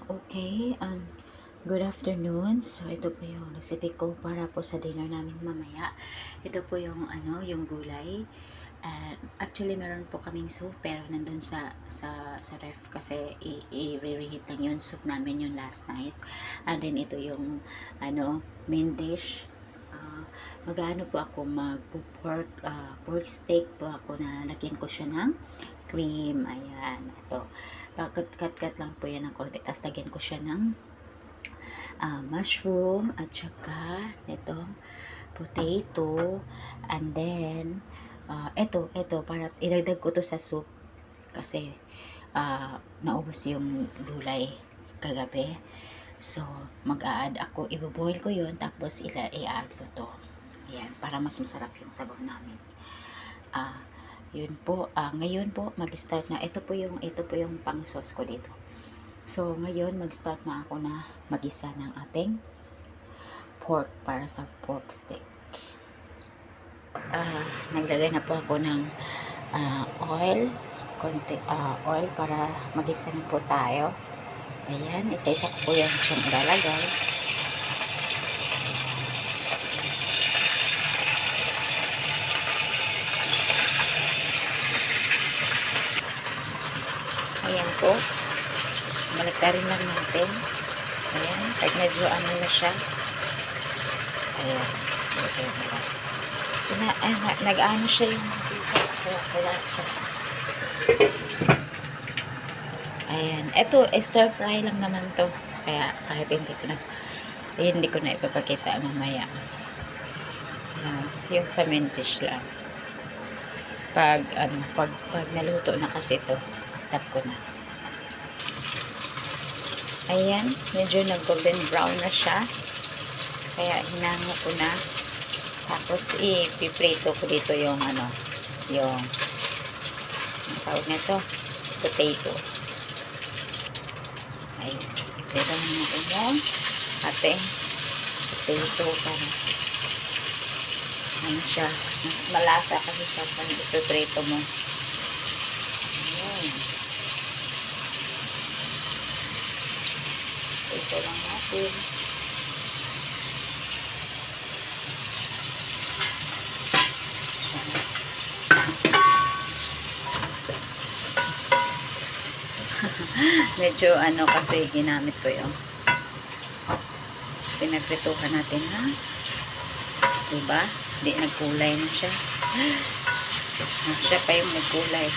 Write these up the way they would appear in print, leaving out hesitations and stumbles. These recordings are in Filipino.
Okay, good afternoon. So, ito po yung recipe ko para po sa dinner namin mamaya. Ito po yung, yung gulay. Actually, meron po kaming soup, pero nandun sa ref kasi i-reheat lang yun. Soup namin yun last night. And then, ito yung, main dish. Uh, Mag-ano po ako, pork steak po ako na lagyan ko siya ng cream. Ayan, ito. Pagkat-cut lang po yan ng konti. Tapos lagyan ko siya ng mushroom at saka itong potato. And then, ito, para idagdag ko to sa soup kasi naubos yung gulay kagabi. So, mag-a-add ako, iboboil ko yun, tapos i-add ko to. Ayan, para mas masarap yung sabaw namin. Yun po, ngayon po, mag-start na. Ito po yung pang sauce ko dito. So, ngayon, mag-start na ako na mag-isa ng ating pork para sa pork steak. Naglagay na po ako ng oil para mag-isa na po tayo. Ayan, isa-isa ko po yan siyang ilalagay. Ayan po. Baliktarin lang natin. Ayan, pag medyo na siya. Ayan. Nag-ano siya yung wala siya. Ayan. Ito, stir fry lang naman to. Kaya kahit hindi ko na ipapakita mamaya. Yung sa main dish lang. Pag naluto na kasi ito, stop ko na. Ayan, medyo nag-golden brown na siya. Kaya hinango ko na. Tapos ipiprito ko dito yung yung tawag nito, potato. Ayan, iprito na natin yung ating potato para siya, mas malasa kasi sa ipiprito mo. Ayan. Ito lang natin. Medyo kasi ginamit ko yung pinagprituhan natin ha. Diba? Hindi nagkulay na siya. Siya pa yung nagkulay.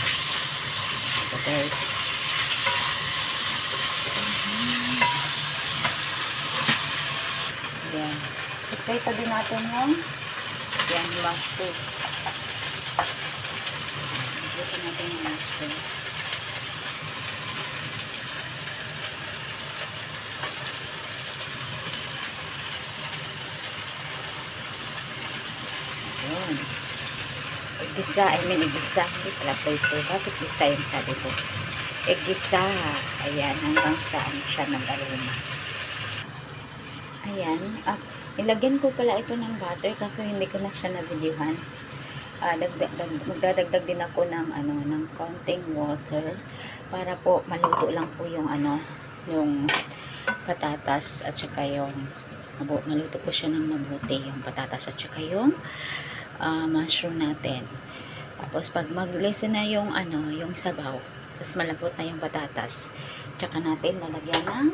Okay. Yan. Iprito din natin yung mushroom. Iprito natin yung mushroom. Yun. Igisa. Hindi pala ito. Bakit isa yung sabi ko? Igisa. Ayan. Hanggang saan siya nag-aroma. Ayan. Ilagyan ko pala ito ng butter kaso hindi ko na siya na-videohan. Magdadagdag din ako ng ng konting water para po maluto lang po yung yung patatas at saka yung maluto po siya ng mabuti yung patatas at saka yung mushroom natin. Tapos pag mag-listen na yung yung sabaw, tapos malambot na yung patatas, tsaka natin lalagyan ng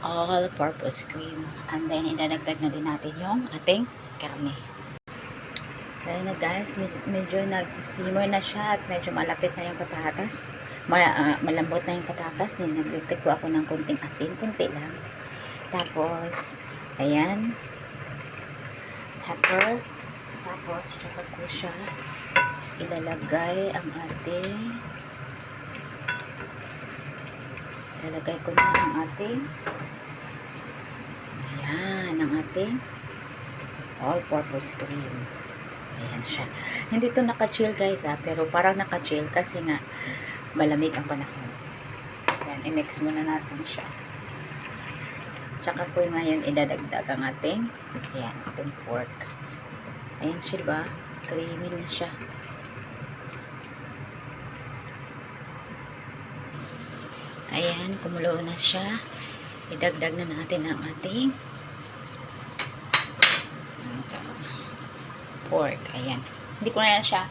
all-purpose cream. And then, idadagdag na din natin yung ating karne. Dahil na guys, medyo nag-simmer na siya at medyo malapit na yung patatas. Malambot na yung patatas. Then, nagdagdag ko ako ng kunting asin. Kunti lang. Tapos, ayan. Pepper. Tapos, tsaka ko siya ilalagay ang ating ko na ang ating ang ating all-purpose cream. Ayan siya. Hindi to naka-chill guys pero parang naka-chill kasi nga malamig ang panahon. Ayan, i-mix muna natin siya. Tsaka po ngayon idadagdag ang ating pork. Ayan siya, diba? Creamy na siya. Ayan, kumulo na siya. Idagdag na natin ang ating pork. Ayan. Hindi ko na siya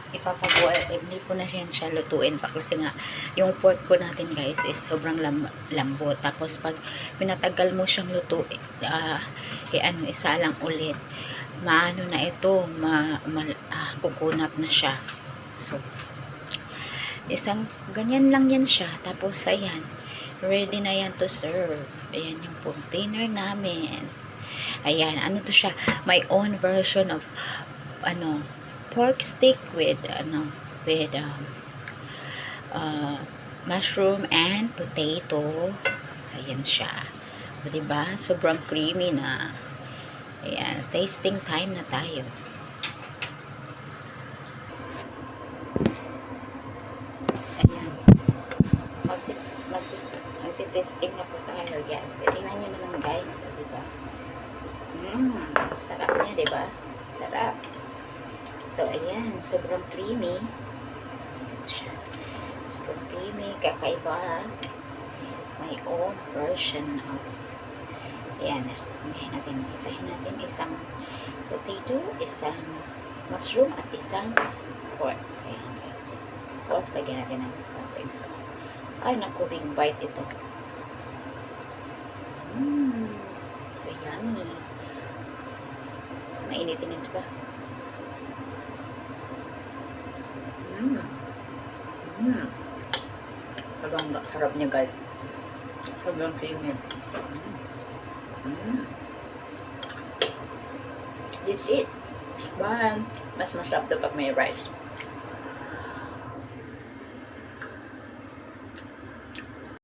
ipapabuhay. Hindi ko na siya lutuin pa kasi nga yung pork ko natin guys is sobrang lambot. Tapos pag pinatagal mo siyang lutuin, isa lang ulit, maano na ito, kukunat na siya. So, isang ganyan lang yan siya. Tapos ayan, ready na yan to serve. Ayan yung container namin. Ayan, ano to siya, my own version of pork steak with mushroom and potato. Ayan siya. O, diba? Sobrang creamy na. Ayan, tasting time na tayo. Ayan. Magti-testing na po tayo, guys. Tingnan nyo naman, guys. O, diba? Sarap niya, diba? Sarap. So, ayan. Sobrang creamy. Sobrang creamy. Kakaiba. My own version of. Ayan. Isahin natin isang potato, isang mushroom, at isang pork. Ayan, guys. Tapos, lagyan natin ng soy sauce. Ay, naku, big bite ito. So yummy. Mainitin ito ba? Sarap niya, guys. Sobrang creamy. This it. Bye. Mas masarap daw pag may rice.